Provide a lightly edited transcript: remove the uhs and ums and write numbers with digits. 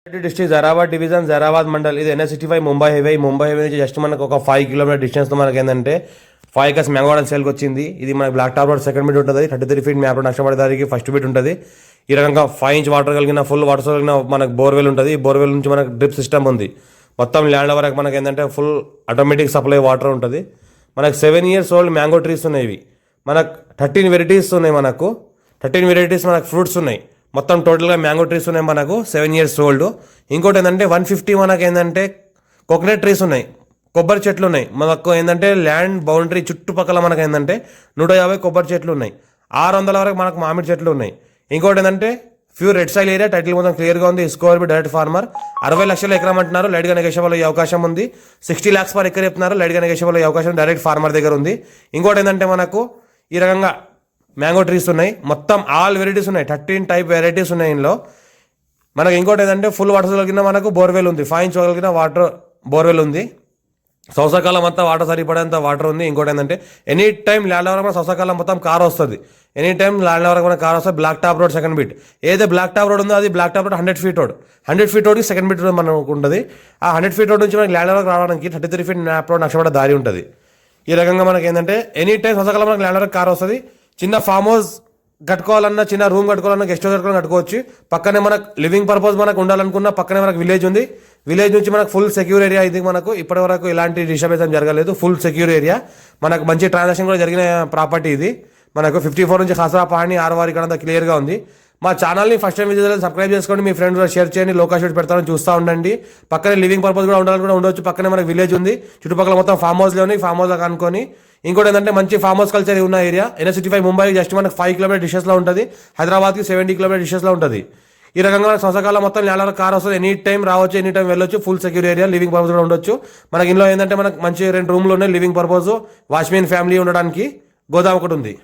District Zaheerabad division Zaheerabad mandal. ఇది NH65 Mumbai highway. Mumbai highway నుంచి just మనకు ఒక 5 కిలోమీటర్ డిస్టెన్స్లో మనకి ఏంటంటే 5 acres మ్యాంగో గార్డెన్ సేల్కి వచ్చింది. ఇది మన black top road second bit ఉంటుంది. 33 feet మ్యాప్ రోడ్ నష్టపడేదానికి ఫస్ట్ బిట్ ఉంటుంది. ఈ రకంగా 5 inch వాటర్ కలిగిన ఫుల్ వాటర్ కలిగిన మనకు బోర్వెల్ ఉంటుంది. ఈ బోర్వెల్ నుంచి మనకు డ్రిప్ సిస్టమ్ ఉంది. మొత్తం ల్యాండ్ వరకు మనకి ఏంటంటే ఫుల్ ఆటోమేటిక్ సప్లై వాటర్ ఉంటుంది. మనకు 7 years ఓల్డ్ మ్యాంగో ట్రీస్ ఉన్నాయి. ఇవి మనకు 13 వెరైటీస్ ఉన్నాయి. మనకు 13 వెరైటీస్ మనకు ఫ్రూట్స్ ఉన్నాయి. మొత్తం టోటల్గా మ్యాంగో ట్రీస్ ఉన్నాయి మనకు 7 years ఓల్డ్. ఇంకోటి ఏంటంటే 150 మనకు ఏంటంటే కోకోనట్ ట్రీస్ ఉన్నాయి, కొబ్బరి చెట్లు ఉన్నాయి. మనకు ఏంటంటే ల్యాండ్ బౌండరీ చుట్టుపక్కల మనకు ఏంటంటే 150 కొబ్బరి చెట్లు ఉన్నాయి. 600 వరకు మనకు మామిడి చెట్లు ఉన్నాయి. ఇంకోటి ఏంటంటే pure red soil area. Title మొత్తం క్లియర్గా ఉంది. Score B direct farmer. 60 లక్షల ఎకరం అంటున్నారు. లైట్గా నెగోషియబుల్ అయ్యే అవకాశం ఉంది. 60 lakhs per acre చెప్తున్నారు. లైట్గా నెగోషియబుల్ అయ్యే అవకాశం డైరెక్ట్ ఫార్మర్ దగ్గర ఉంది. ఇంకోటి ఏంటంటే మనకు ఈ రకంగా మ్యాంగో ట్రీస్ ఉన్నాయి. మొత్తం ఆల్ వెరైటీస్ ఉన్నాయి. 13 type వెరైటీస్ ఉన్నాయి ఇందులో. మనకి ఇంకోటి ఏంటంటే ఫుల్ వాటర్ కలిగిన మనకు బోర్వెల్ ఉంది. 5 inch కలిగిన వాటర్ బోర్వెల్ ఉంది. సంవత్సరకాలం అంతా వాటర్ సరిపడేంత వాటర్ ఉంది. ఇంకోటి ఏంటంటే ఎనీ టైం ల్యాండ్ వరకు మన సంవత్సరకాలం మొత్తం కార్ వస్తుంది. ఎనీ టైం ల్యాండ్ వరకు మన కార్ వస్తుంది. Black top road second bit. ఏదైతే బ్లాక్ టాప్ రోడ్ ఉందో అది black top road 100 feet road. 100 feet రోడ్కి సెకండ్ బిట్ మనకు ఉంటుంది. ఆ 100 feet రోడ్ నుంచి మనకి ల్యాండ్ వరకు రావడానికి 33 feet మ్యాప్ రోడ్ నష్టపడే దారి ఉంటుంది. ఈ రకంగా మనకి ఏంటంటే ఎనీ టైం సంవత్సరకాలం మనకి ల్యాండ్ వరకు కార్ వస్తుంది. చిన్న ఫామ్ హౌస్ కట్టుకోవాలన్నా, చిన్న రూమ్ కట్టుకోవాలన్నా, గెస్ట్ హౌస్ కట్టుకోవాలని కట్టుకోవచ్చు. పక్కనే మనకు లివింగ్ పర్పస్ మనకు ఉండాలనుకున్న పక్కనే మనకు విలేజ్ ఉంది. విలేజ్ నుంచి మనకు ఫుల్ సెక్యూర్ ఏరియా. ఇది మనకు ఇప్పటి వరకు ఎలాంటి డిస్టర్బెన్స్ జరగలేదు. Full secure area. మనకు మంచి ట్రాన్సాక్షన్ కూడా జరిగిన ప్రాపర్టీ ఇది. మనకు 54 నుంచి ఖాసరా పహాణి 6 ఇక్కడ క్లియర్గా ఉంది. మా ఛానల్ని ఫస్ట్ టైం విజిట్ చేయాలి, సబ్స్క్రైబ్ చేసుకోండి. మీ ఫ్రెండ్స్ షేర్ చేయండి. లోకల్ షూట్ పెడతారని చూస్తూ ఉండండి. పక్కనే లివింగ్ పర్పస్ కూడా ఉండాలని కూడా ఉండొచ్చు. పక్కనే మనకు విలేజ్ ఉంది. చుట్టుపక్కల మొత్తం ఫామ్ హౌస్లో ఉన్నాయి. ఫామ్ హౌస్ అనుకొని ఇంకోటి ఏంటంటే మంచి ఫామ్ హౌస్ కల్చర్ ఉన్న ఏరియా. NH65 ముంబై జస్ట్ మనకు 5 kilometer డిస్టెన్స్లో ఉంటుంది. హైదరాబాద్కి 70 kilometer డిస్టెన్స్లో ఉంటుంది. ఈ రకంగా సంవత్సరకాలం మొత్తం ల్యాండ్ కార్ వస్తుంది. ఎనీ టైం రావచ్చు, ఎనీ టైం వెళ్ళొచ్చు. Full secure area. Living purpose కూడా ఉండొచ్చు. మనకి ఇందులో ఏంటంటే మనకు మంచి 2 రూమ్లు ఉన్నాయి. లివింగ్ పర్పస్, వాచ్మెన్ ఫ్యామిలీ ఉండడానికి గోదాం ఒకటి ఉంది.